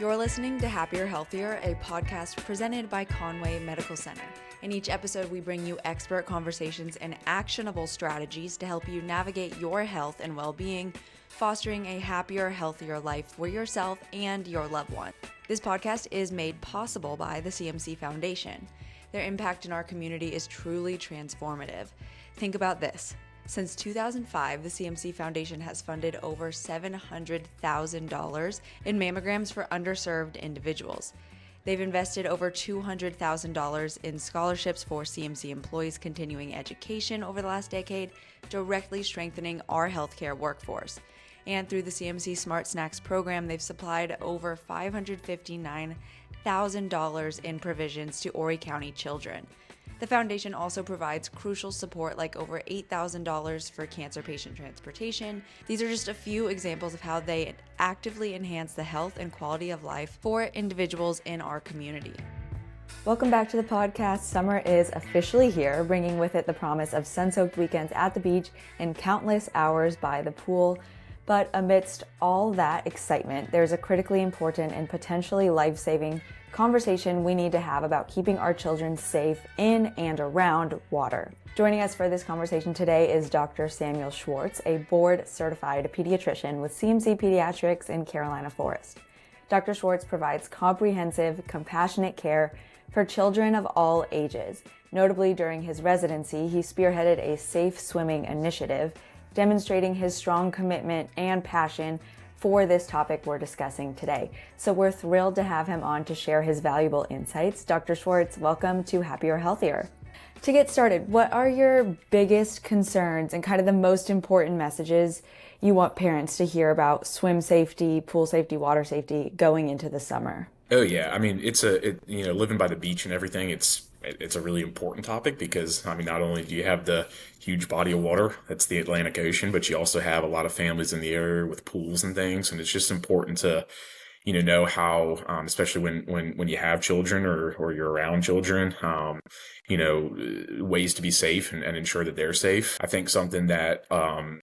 You're listening to Happier Healthier, a podcast presented by Conway Medical Center. In each episode, we bring you expert conversations and actionable strategies to help you navigate your health and well-being, fostering a happier, healthier life for yourself and your loved one. This podcast is made possible by the CMC Foundation. Their impact in our community is truly transformative. Think about this. Since 2005, the CMC Foundation has funded over $700,000 in mammograms for underserved individuals. They've invested over $200,000 in scholarships for CMC employees continuing education over the last decade, directly strengthening our healthcare workforce. And through the CMC Smart Snacks program, they've supplied over $559,000 in provisions to Horry County children. The foundation also provides crucial support like over $8,000 for cancer patient transportation. These are just a few examples of how they actively enhance the health and quality of life for individuals in our community. Welcome back to the podcast. Summer is officially here, bringing with it the promise of sun-soaked weekends at the beach and countless hours by the pool. But amidst all that excitement, there's a critically important and potentially life-saving conversation we need to have about keeping our children safe in and around water. Joining us for this conversation today is Dr. Samuel Schwartz, a board-certified pediatrician with CMC Pediatrics in Carolina Forest. Dr. Schwartz provides comprehensive, compassionate care for children of all ages. Notably, during his residency, he spearheaded a safe swimming initiative, demonstrating his strong commitment and passion for this topic we're discussing today. So we're thrilled to have him on to share his valuable insights. Dr. Schwartz, welcome to Happier Healthier. To get started, what are your biggest concerns and kind of the most important messages you want parents to hear about swim safety, pool safety, water safety going into the summer? Oh yeah, I mean living by the beach and everything, it's a really important topic because not only do you have the huge body of water that's the Atlantic Ocean, but you also have a lot of families in the area with pools and things, and it's just important to know how, especially when you have children or you're around children, ways to be safe and ensure that they're safe. I think something that a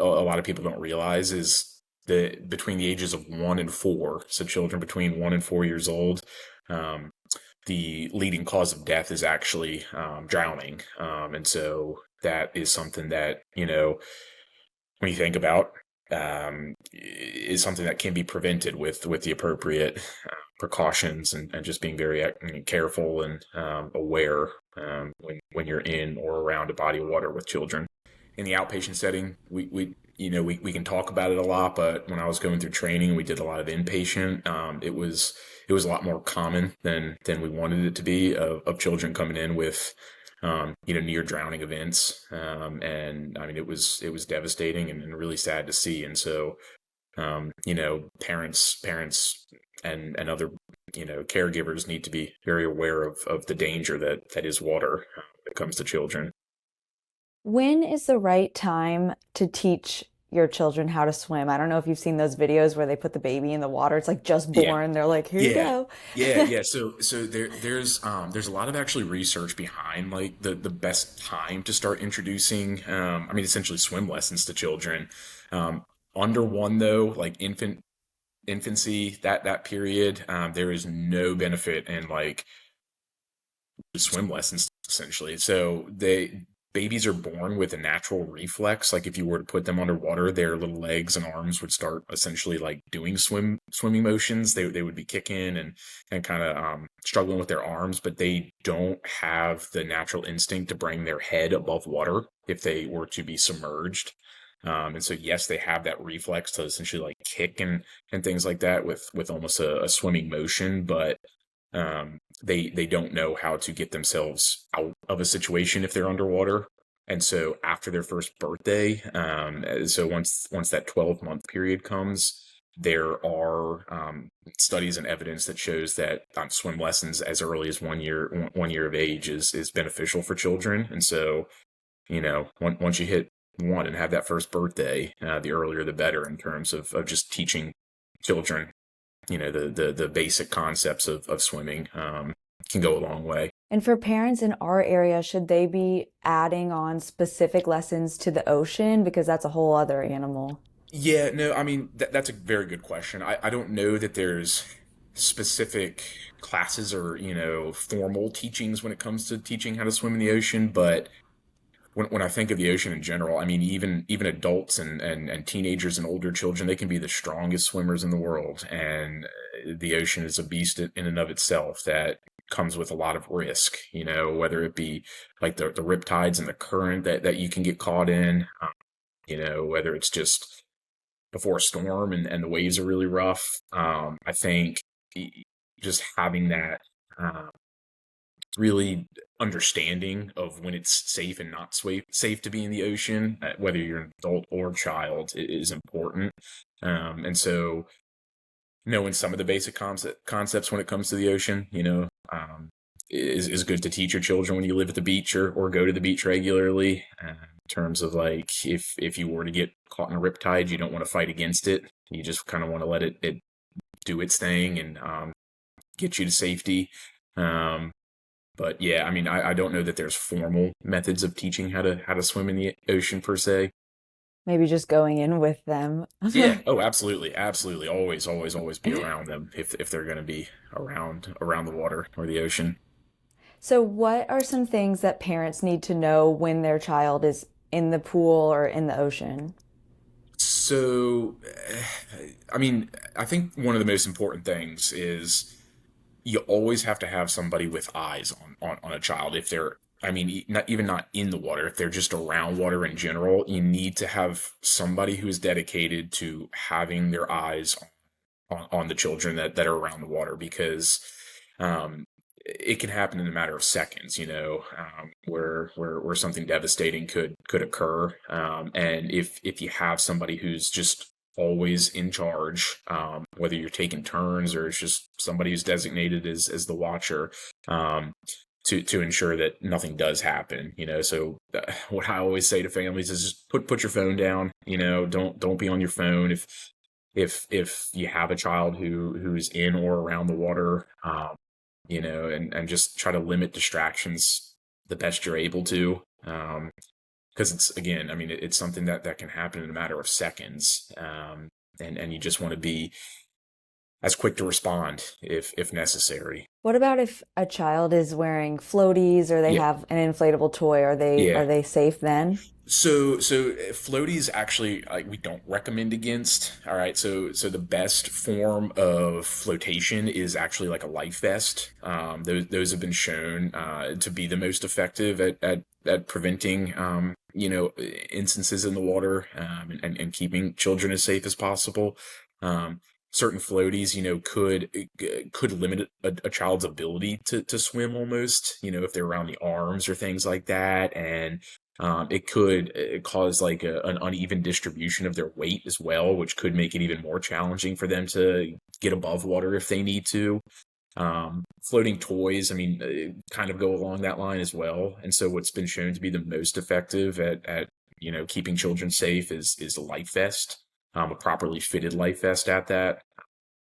lot of people don't realize is that between the ages of 1 and 4, so children between 1 and 4 years old, the leading cause of death is actually drowning. And so that is something that, when you think about, is something that can be prevented with the appropriate precautions and just being very careful and aware when you're in or around a body of water with children. In the outpatient setting, we can talk about it a lot, but when I was going through training, we did a lot of inpatient. It was a lot more common than we wanted it to be of children coming in with, near drowning events. And it was devastating and really sad to see. And so, parents and other, caregivers need to be very aware of the danger that is water when it comes to children. When is the right time to teach your children how to swim? I don't know if you've seen those videos where they put the baby in the water. It's like just born. Yeah. They're like, here you go. Yeah. So there's a lot of actually research behind like the best time to start introducing, essentially swim lessons to children. Under 1 though, like infancy, that period, there is no benefit in like swim lessons essentially. So babies are born with a natural reflex. Like if you were to put them underwater, their little legs and arms would start essentially like doing swimming motions. They would be kicking and kind of struggling with their arms, but they don't have the natural instinct to bring their head above water if they were to be submerged. And so yes, they have that reflex to essentially like kick and things like that with almost a swimming motion, but they don't know how to get themselves out of a situation if they're underwater. And so after their first birthday, so once that 12-month period comes, there are studies and evidence that shows that swim lessons as early as 1 year of age is beneficial for children. And so, once you hit 1 and have that first birthday, the earlier the better in terms of just teaching children the basic concepts of swimming can go a long way. And for parents in our area, should they be adding on specific lessons to the ocean? Because that's a whole other animal. Yeah, no, that's a very good question. I don't know that there's specific classes or, formal teachings when it comes to teaching how to swim in the ocean, but when I think of the ocean in general, I mean, even adults and teenagers and older children, they can be the strongest swimmers in the world. And the ocean is a beast in and of itself that comes with a lot of risk, whether it be like the riptides and the current that you can get caught in, whether it's just before a storm and the waves are really rough. I think just having that really understanding of when it's safe and not safe to be in the ocean, whether you're an adult or child, is important. And so knowing some of the basic concepts when it comes to the ocean, is good to teach your children when you live at the beach or go to the beach regularly. In terms of like, if you were to get caught in a riptide, you don't want to fight against it. You just kind of want to let it do its thing and get you to safety. But yeah, I mean, I don't know that there's formal methods of teaching how to swim in the ocean per se. Maybe just going in with them. Yeah. Oh, absolutely, absolutely. Always, always, always be around them if they're going to be around the water or the ocean. So, what are some things that parents need to know when their child is in the pool or in the ocean? So, I mean, I think one of the most important things is you always have to have somebody with eyes on a child if they're, I mean, not in the water, if they're just around water in general. You need to have somebody who is dedicated to having their eyes on the children that are around the water, because it can happen in a matter of seconds, where something devastating could occur. And if you have somebody who's just always in charge, whether you're taking turns or it's just somebody who's designated as the watcher, to ensure that nothing does happen. So what I always say to families is just put your phone down. Don't be on your phone if you have a child who's in or around the water. And just try to limit distractions the best you're able to. Because it's, again, I mean, it's something that can happen in a matter of seconds. And you just want to be as quick to respond if necessary. What about if a child is wearing floaties or they Yeah. have an inflatable toy? Are they Yeah. are they safe then? So floaties actually, like, we don't recommend against. All right. So the best form of flotation is actually like a life vest. Those have been shown to be the most effective at preventing instances in the water, and keeping children as safe as possible. Certain floaties, could limit a child's ability to swim almost, if they're around the arms or things like that. And it could cause like an uneven distribution of their weight as well, which could make it even more challenging for them to get above water if they need to. Floating toys, I mean, kind of go along that line as well. And so what's been shown to be the most effective at keeping children safe is a life vest, a properly fitted life vest at that.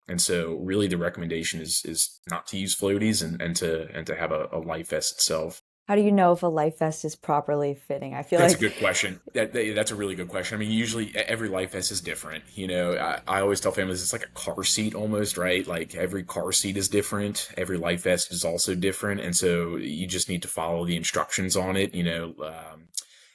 And so really the recommendation is not to use floaties and to have a life vest itself. How do you know if a life vest is properly fitting? I feel That's a like good question. That's a really good question. I mean, usually every life vest is different. I always tell families it's like a car seat almost, right? Like every car seat is different. Every life vest is also different. And so you just need to follow the instructions on it,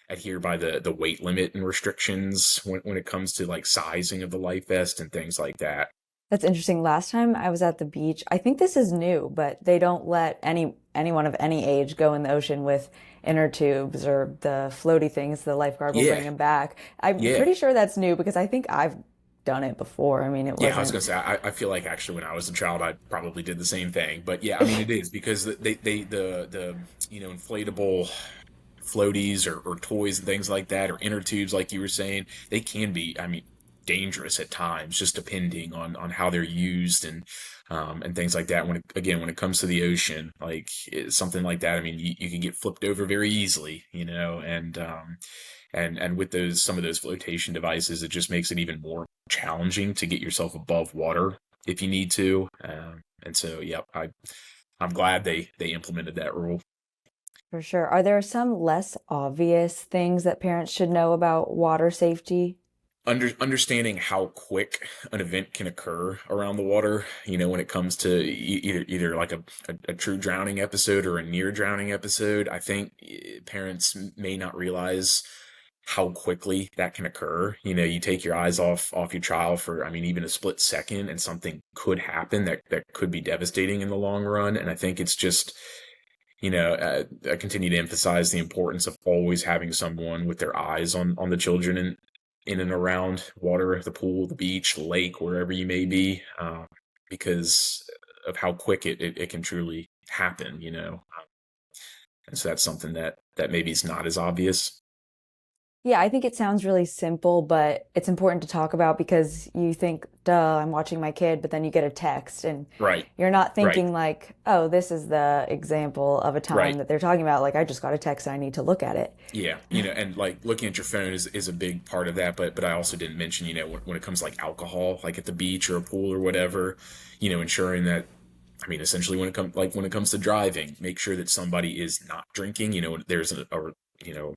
adhere by the weight limit and restrictions when it comes to like sizing of the life vest and things like that. that's interesting. Last time I was at the beach, I think this is new, but they don't let anyone of any age go in the ocean with inner tubes or the floaty things. The lifeguard will bring Yeah. them back. I'm Yeah. pretty sure that's new because I think I've done it before. I mean, it Yeah, I was wasn't. gonna say I feel like actually when I was a child I probably did the same thing. But yeah, I mean it is because the inflatable floaties or toys and things like that or inner tubes like you were saying, they can be, I mean, dangerous at times, just depending on how they're used and things like that. When it comes to the ocean, like something like that, I mean, you can get flipped over very easily, and with those some of those flotation devices, it just makes it even more challenging to get yourself above water if you need to. And so, yep, I'm glad they implemented that rule. For sure. Are there some less obvious things that parents should know about water safety? understanding how quick an event can occur around the water, when it comes to either like a true drowning episode or a near drowning episode. I think parents may not realize how quickly that can occur. You take your eyes off your child for, I mean, even a split second, and something could happen that could be devastating in the long run. And I think it's just, I continue to emphasize the importance of always having someone with their eyes on the children and in and around water, the pool, the beach, the lake, wherever you may be, because of how quick it can truly happen. And so that's something that maybe is not as obvious. Yeah, I think it sounds really simple, but it's important to talk about because you think, duh, I'm watching my kid, but then you get a text and Right, you're not right, thinking like, oh, this is the example of a time right. that they're talking about. Like, I just got a text and I need to look at it. Yeah, and like looking at your phone is a big part of that, but I also didn't mention, when it comes to like alcohol, like at the beach or a pool or whatever, ensuring that, I mean, essentially when it comes to driving, make sure that somebody is not drinking. There's a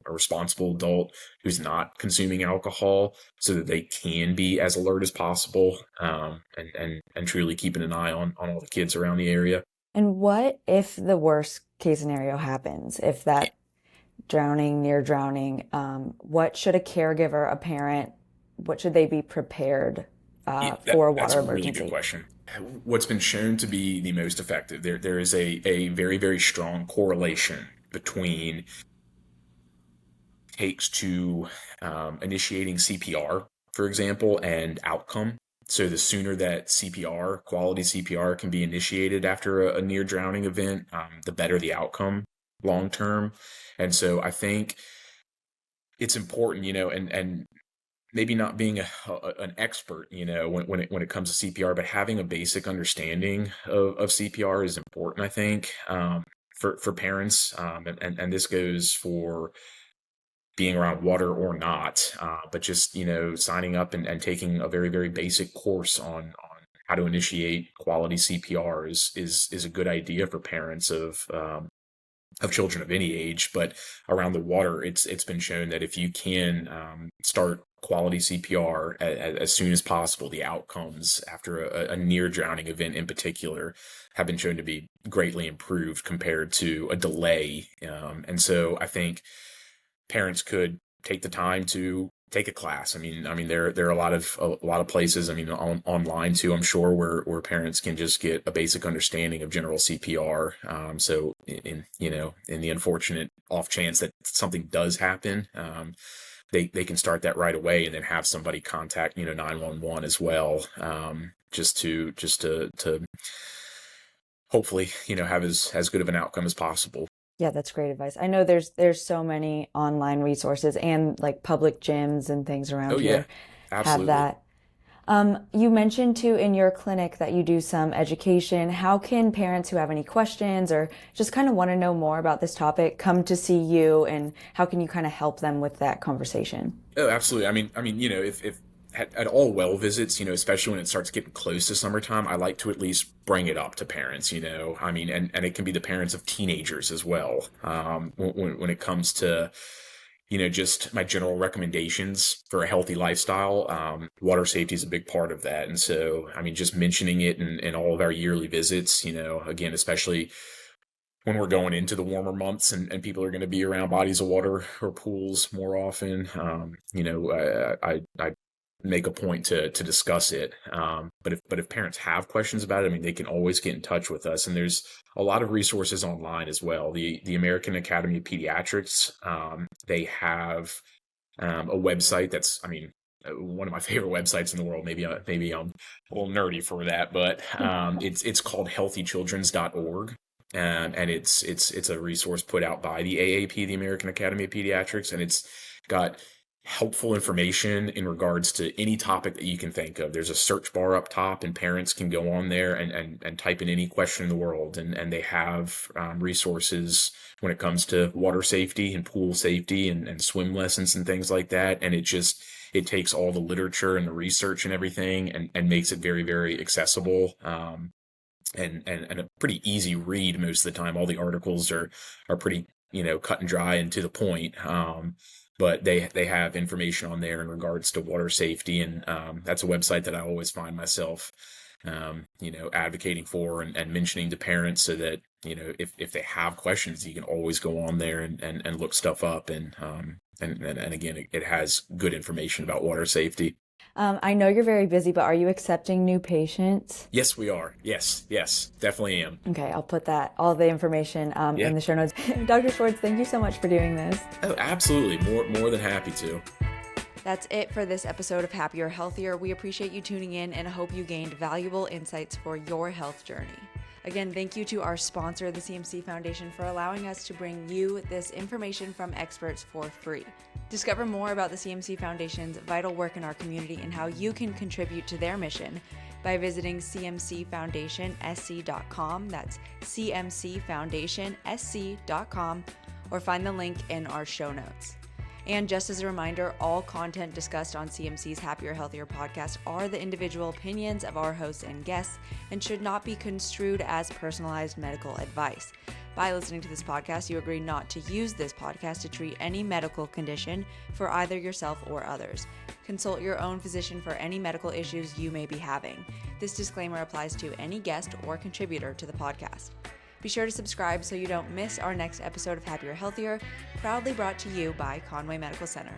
responsible adult who's not consuming alcohol, so that they can be as alert as possible, and truly keeping an eye on all the kids around the area. And what if the worst case scenario happens? If that drowning, near drowning, what should a caregiver, a parent, what should they be prepared for a That's water a really good emergency? question. What's been shown to be the most effective, there is a very, very strong correlation between takes to initiating CPR, for example, and outcome. So the sooner that CPR, quality CPR, can be initiated after a near drowning event, the better the outcome long term. And so I think it's important, and maybe not being an expert, when it comes to CPR, but having a basic understanding of CPR is important, I think, for parents. And this goes for being around water or not, but just, signing up and taking a very, very basic course on how to initiate quality CPR is a good idea for parents of children of any age. But around the water, it's been shown that if you can start quality CPR as soon as possible, the outcomes after a near drowning event in particular have been shown to be greatly improved compared to a delay. And so I think parents could take the time to take a class. I mean, there are a lot of places. I mean, online too, I'm sure, where parents can just get a basic understanding of general CPR. So in the unfortunate off chance that something does happen, they can start that right away, and then have somebody contact 911 as well, just to hopefully have as good of an outcome as possible. Yeah, that's great advice. I know there's so many online resources and like public gyms and things Oh around yeah, here have absolutely. that. You mentioned too in your clinic that you do some education. How can parents who have any questions or just kind of want to know more about this topic come to see you, and how can you kind of help them with that conversation? Oh, absolutely. I mean, if at all well visits, especially when it starts getting close to summertime, I like to at least bring it up to parents. I mean, and it can be the parents of teenagers as well. When it comes to just my general recommendations for a healthy lifestyle, water safety is a big part of that. And so, I mean, just mentioning it in all of our yearly visits, again, especially when we're going into the warmer months, and people are going to be around bodies of water or pools more often. I make a point to discuss it. But if parents have questions about it, I mean, they can always get in touch with us. And there's a lot of resources online as well. The American Academy of Pediatrics, they have a website that's, I mean, one of my favorite websites in the world. Maybe I'm a little nerdy for that, but it's called healthychildrens.org. And it's a resource put out by the AAP, the American Academy of Pediatrics, and it's got helpful information in regards to any topic that you can think of. There's a search bar up top, and parents can go on there and type in any question in the world, and they have resources when it comes to water safety and pool safety and swim lessons and things like that. And it takes all the literature and the research and everything, and makes it very, very accessible. And a pretty easy read most of the time. All the articles are pretty, cut and dry and to the point. but they have information on there in regards to water safety, and that's a website that I always find myself advocating for and mentioning to parents, so that, if they have questions, you can always go on there and look stuff up. And again, it has good information about water safety. I know you're very busy, but are you accepting new patients? Yes, we are. Yes, definitely am. Okay, I'll put all the information in the show notes. Dr. Schwartz, thank you so much for doing this. Oh, absolutely. More than happy to. That's it for this episode of Happier, Healthier. We appreciate you tuning in and hope you gained valuable insights for your health journey. Again, thank you to our sponsor, the CMC Foundation, for allowing us to bring you this information from experts for free. Discover more about the CMC Foundation's vital work in our community and how you can contribute to their mission by visiting cmcfoundationsc.com. That's cmcfoundationsc.com, or find the link in our show notes. And just as a reminder, all content discussed on CMC's Happier, Healthier podcast are the individual opinions of our hosts and guests and should not be construed as personalized medical advice. By listening to this podcast, you agree not to use this podcast to treat any medical condition for either yourself or others. Consult your own physician for any medical issues you may be having. This disclaimer applies to any guest or contributor to the podcast. Be sure to subscribe so you don't miss our next episode of Happier, Healthier, proudly brought to you by Conway Medical Center.